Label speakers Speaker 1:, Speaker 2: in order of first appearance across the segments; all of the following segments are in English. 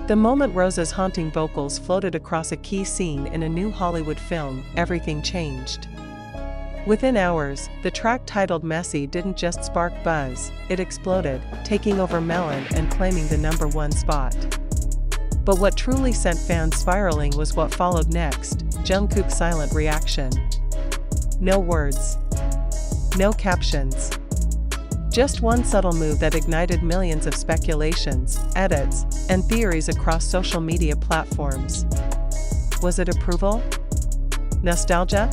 Speaker 1: The moment Rosé's haunting vocals floated across a key scene in a new Hollywood film, everything changed. Within hours, the track titled Messy didn't just spark buzz, it exploded, taking over MelOn and claiming the #1 spot. But what truly sent fans spiraling was what followed next: Jungkook's silent reaction. No words. No captions. Just one subtle move that ignited millions of speculations, edits, and theories across social media platforms. Was it approval? Nostalgia?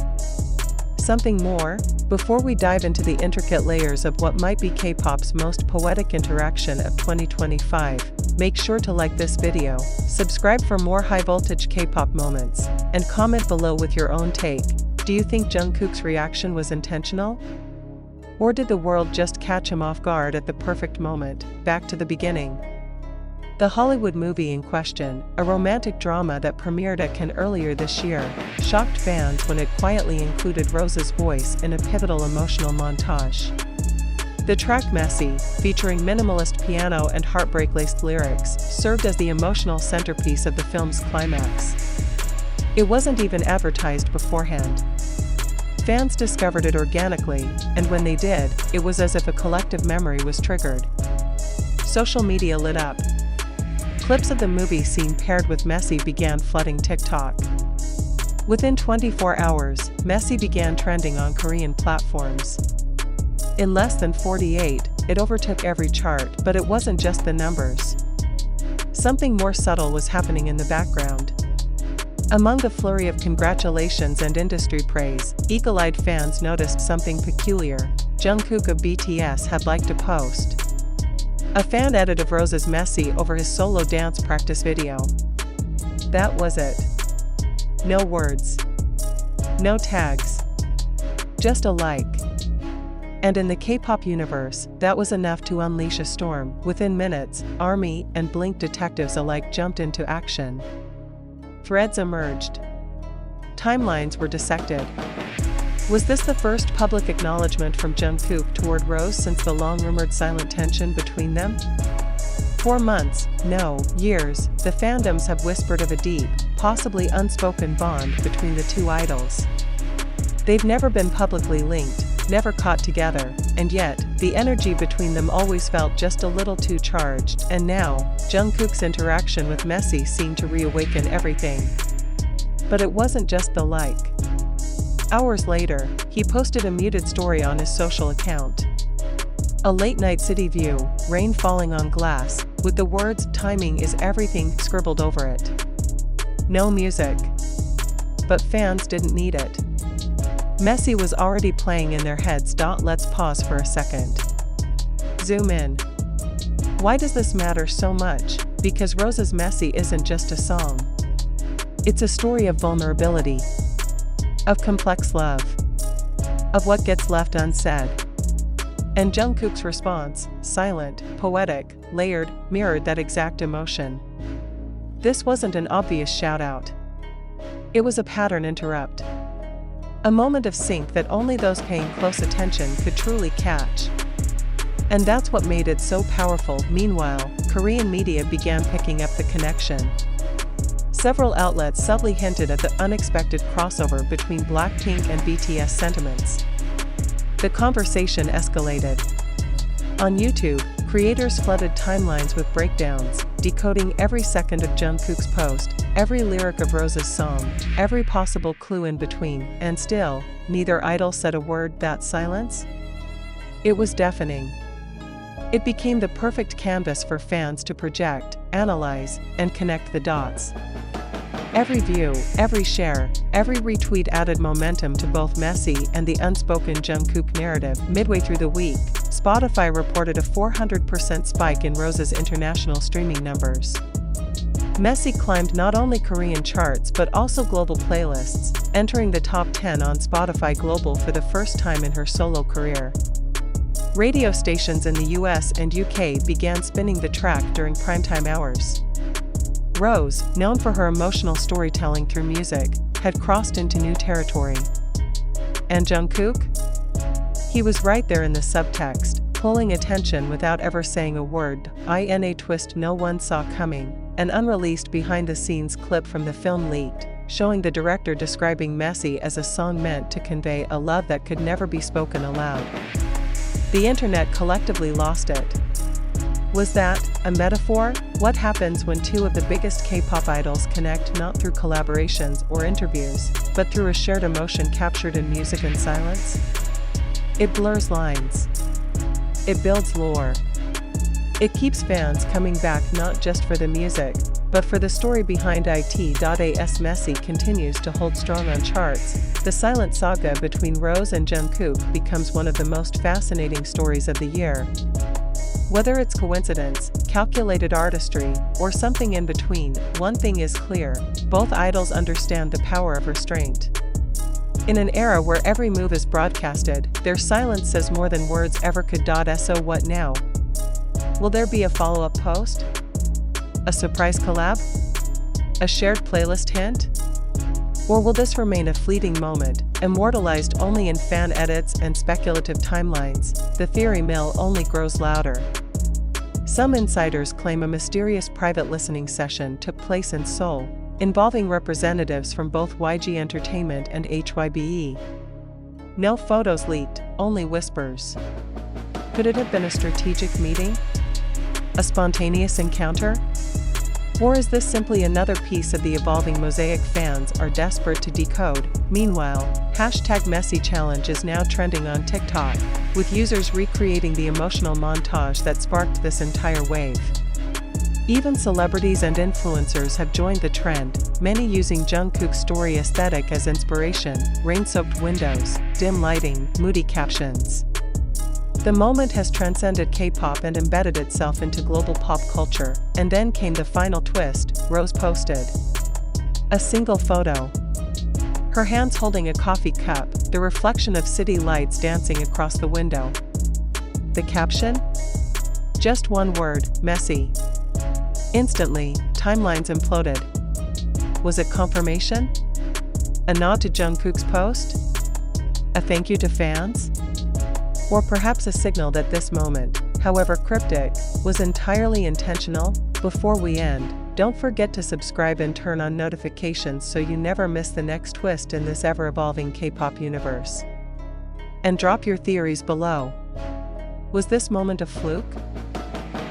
Speaker 1: Something more? Before we dive into the intricate layers of what might be K-pop's most poetic interaction of 2025, make sure to like this video, subscribe for more high-voltage K-pop moments, and comment below with your own take. Do you think Jungkook's reaction was intentional? Or did the world just catch him off guard at the perfect moment? Back to the beginning. The Hollywood movie in question, a romantic drama that premiered at Cannes earlier this year, shocked fans when it quietly included Rosé's voice in a pivotal emotional montage. The track Messy, featuring minimalist piano and heartbreak-laced lyrics, served as the emotional centerpiece of the film's climax. It wasn't even advertised beforehand. Fans discovered it organically, and when they did, it was as if a collective memory was triggered. Social media lit up. Clips of the movie scene paired with Messy began flooding TikTok. Within 24 hours, Messy began trending on Korean platforms. In less than 48, it overtook every chart, but it wasn't just the numbers. Something more subtle was happening in the background. Among the flurry of congratulations and industry praise, eagle-eyed fans noticed something peculiar. Jungkook of BTS had liked a post. A fan edit of Rosé's Messy over his solo dance practice video. That was it. No words. No tags. Just a like. And in the K-pop universe, that was enough to unleash a storm. Within minutes, ARMY and Blink detectives alike jumped into action. Threads emerged. Timelines were dissected. Was this the first public acknowledgement from Jungkook toward Rosé since the long-rumored silent tension between them? For months, no, years, the fandoms have whispered of a deep, possibly unspoken bond between the two idols. They've never been publicly linked, never caught together, and yet, the energy between them always felt just a little too charged, and now, Jungkook's interaction with Messy seemed to reawaken everything. But it wasn't just the like. Hours later, he posted a muted story on his social account. A late-night city view, rain falling on glass, with the words "timing is everything" scribbled over it. No music. But fans didn't need it. Messy was already playing in their heads. Let's pause for a second. Zoom in. Why does this matter so much? Because Rosé's Messy isn't just a song. It's a story of vulnerability. Of complex love. Of what gets left unsaid. And Jungkook's response, silent, poetic, layered, mirrored that exact emotion. This wasn't an obvious shout-out. It was a pattern interrupt. A moment of sync that only those paying close attention could truly catch. And that's what made it so powerful. Meanwhile, Korean media began picking up the connection. Several outlets subtly hinted at the unexpected crossover between BLACKPINK and BTS sentiments. The conversation escalated. On YouTube, creators flooded timelines with breakdowns, decoding every second of Jungkook's post, every lyric of Rosé's song, every possible clue in between, and still, neither idol said a word. That silence? It was deafening. It became the perfect canvas for fans to project, analyze, and connect the dots. Every view, every share, every retweet added momentum to both Messy and the unspoken Jungkook narrative. Midway through the week, Spotify reported a 400% spike in Rosé's international streaming numbers. Messy climbed not only Korean charts but also global playlists, entering the top 10 on Spotify Global for the first time in her solo career. Radio stations in the US and UK began spinning the track during primetime hours. Rosé, known for her emotional storytelling through music, had crossed into new territory. And Jungkook? He was right there in the subtext, pulling attention without ever saying a word, in a twist no one saw coming. An unreleased behind-the-scenes clip from the film leaked, showing the director describing Messy as a song meant to convey a love that could never be spoken aloud. The internet collectively lost it. Was that a metaphor? What happens when two of the biggest K-pop idols connect not through collaborations or interviews, but through a shared emotion captured in music and silence? It blurs lines. It builds lore. It keeps fans coming back not just for the music, but for the story behind it. As Messy continues to hold strong on charts, the silent saga between Rosé and Jungkook becomes one of the most fascinating stories of the year. Whether it's coincidence, calculated artistry, or something in between, one thing is clear: both idols understand the power of restraint. In an era where every move is broadcasted, their silence says more than words ever could. So what now? Will there be a follow-up post? A surprise collab? A shared playlist hint? Or will this remain a fleeting moment, immortalized only in fan edits and speculative timelines? The theory mill only grows louder. Some insiders claim a mysterious private listening session took place in Seoul, involving representatives from both YG Entertainment and HYBE. No photos leaked, only whispers. Could it have been a strategic meeting? A spontaneous encounter? Or is this simply another piece of the evolving mosaic fans are desperate to decode? Meanwhile, #MessyChallenge is now trending on TikTok, with users recreating the emotional montage that sparked this entire wave. Even celebrities and influencers have joined the trend, many using Jungkook's story aesthetic as inspiration: rain-soaked windows, dim lighting, moody captions. The moment has transcended K-pop and embedded itself into global pop culture, and then came the final twist. Rosé posted a single photo. Her hands holding a coffee cup, the reflection of city lights dancing across the window. The caption? Just one word: Messy. Instantly, timelines imploded. Was it confirmation? A nod to Jungkook's post? A thank you to fans? Or perhaps a signal that this moment, however cryptic, was entirely intentional? Before we end, don't forget to subscribe and turn on notifications so you never miss the next twist in this ever-evolving K-pop universe. And drop your theories below. Was this moment a fluke?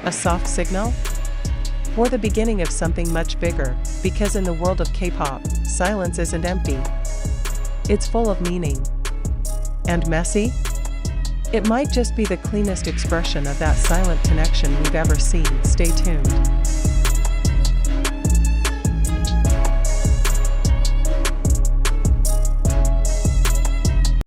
Speaker 1: A soft signal? Or the beginning of something much bigger? Because in the world of K-pop, silence isn't empty. It's full of meaning. And Messy? It might just be the cleanest expression of that silent connection we've ever seen. Stay tuned.